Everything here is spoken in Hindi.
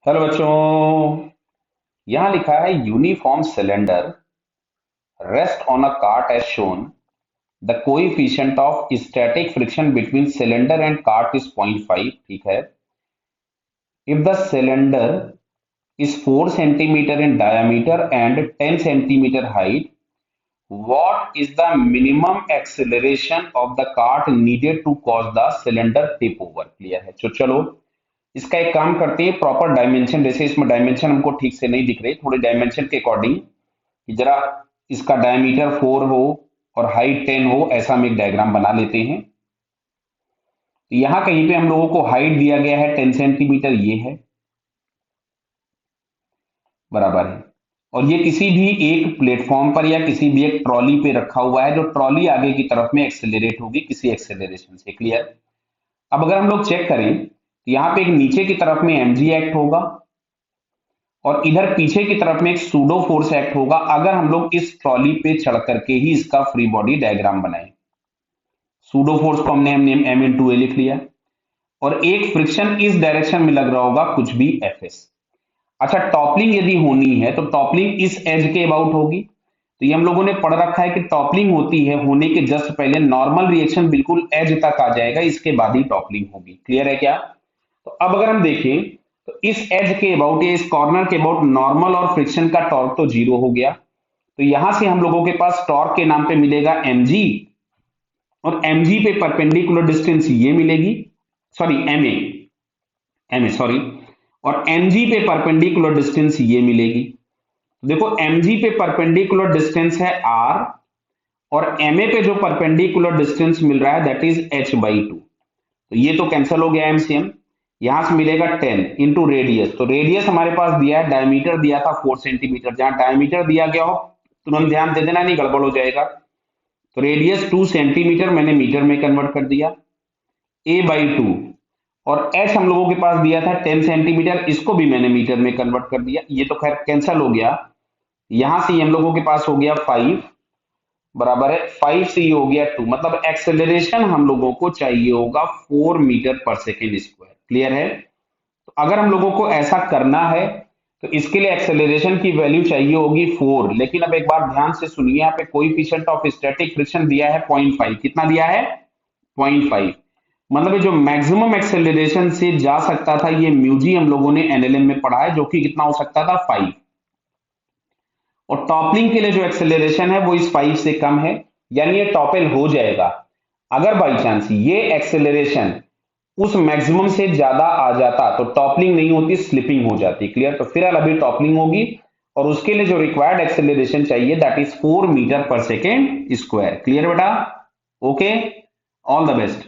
हेलो बच्चों। यहां लिखा है uniform cylinder rest on a cart as shown the coefficient of static friction between cylinder and cart is 0.5। ठीक है। If the cylinder is 4 centimeter in diameter and 10 centimeter height, what is the minimum acceleration of the cart needed to cause the cylinder tip over? Clear है। तो चलो इसका एक काम करते हैं। प्रॉपर डायमेंशन, जैसे इसमें डायमेंशन हमको ठीक से नहीं दिख रहे, थोड़े डायमेंशन के अकॉर्डिंग कि जरा इसका डायमीटर 4 हो और हाइट 10 हो, ऐसा हम एक डायग्राम बना लेते हैं। तो यहां कहीं पे हम लोगों को हाइट दिया गया है 10 सेंटीमीटर, ये है बराबर है। और ये किसी भी एक प्लेटफॉर्म पर या किसी भी एक ट्रॉली पे रखा हुआ है, जो ट्रॉली आगे की तरफ में एक्सेलरेट होगी किसी एक्सेलरेशन से। क्लियर। अब अगर हम लोग चेक करें तो यहाँ पे एक नीचे की तरफ में mg एक्ट होगा और इधर पीछे की तरफ में एक सूडो फोर्स एक्ट होगा, अगर हम लोग इस ट्रॉली पे चढ़ करके ही इसका फ्री बॉडी डायग्राम बनाए। सूडो फोर्स को हमने एम इंटू ए लिख लिया और एक फ्रिक्शन इस डायरेक्शन में लग रहा होगा, कुछ भी एफ एस। अच्छा, टॉपलिंग यदि होनी है तो टॉपलिंग इस एज के अबाउट होगी। तो ये हम लोगों ने पढ़ रखा है कि टॉपलिंग होती है होने के जस्ट पहले नॉर्मल रिएक्शन बिल्कुल एज तक आ जाएगा, इसके बाद ही टॉपलिंग होगी। क्लियर है क्या? तो अब अगर हम देखें तो इस एज के अबाउट या इस कॉर्नर के अबाउट नॉर्मल और फ्रिक्शन का टॉर्क तो जीरो हो गया। तो यहां से हम लोगों के पास टॉर्क के नाम पे मिलेगा mg और mg पे परपेंडिकुलर डिस्टेंस ये मिलेगी, सॉरी ma, सॉरी, और mg पे परपेंडिकुलर डिस्टेंस ये मिलेगी। देखो mg पे परपेंडिकुलर डिस्टेंस है r और ma पे जो परपेंडिकुलर डिस्टेंस मिल रहा है दैट इज h/2। तो ये तो कैंसिल हो गया एमसीएम। यहां से मिलेगा 10 इंटू रेडियस। तो रेडियस हमारे पास दिया है, डायमीटर दिया था 4 सेंटीमीटर, जहां डायमीटर दिया गया हो तुरंत ध्यान दे देना, नहीं गड़बड़ हो जाएगा। तो रेडियस 2 सेंटीमीटर मैंने मीटर में कन्वर्ट कर दिया, a/2। और h हम लोगों के पास दिया था 10 सेंटीमीटर, इसको भी मैंने मीटर में कन्वर्ट कर दिया। ये तो खैर कैंसिल हो गया। यहां से हम लोगों के पास हो गया 5 बराबर है 5 से ये हो गया 2, मतलब एक्सेलरेशन हम लोगों को चाहिए होगा 4 मीटर पर सेकेंड स्क्वायर। क्लियर है? तो अगर हम लोगों को ऐसा करना है तो इसके लिए एक्सेलरेशन की वैल्यू चाहिए होगी 4। लेकिन अब एक बार ध्यान से सुनिए, यहाँ पे कोएफिशिएंट ऑफ स्टैटिक फ्रिक्शन दिया है 0.5। कितना दिया है? 0.5। मतलब ये जो मैक्सिमम एक्सेलरेशन से जा सकता था, ये म्यूजी हम लोगों ने एनएलएम में पढ़ा है, जो कि कितना हो सकता था 5। और टॉपलिंग के लिए जो एक्सेलरेशन है वो इस 5 से कम है, यानी ये टॉपल हो जाएगा। अगर बाई चांस ये एक्सेलरेशन उस मैक्सिमम से ज्यादा आ जाता तो टॉपलिंग नहीं होती, स्लिपिंग हो जाती। क्लियर? तो फिलहाल अभी टॉपलिंग होगी और उसके लिए जो रिक्वायर्ड एक्सेलरेशन चाहिए दैट इज 4 मीटर पर सेकेंड स्क्वायर। क्लियर बेटा? Okay, all the best.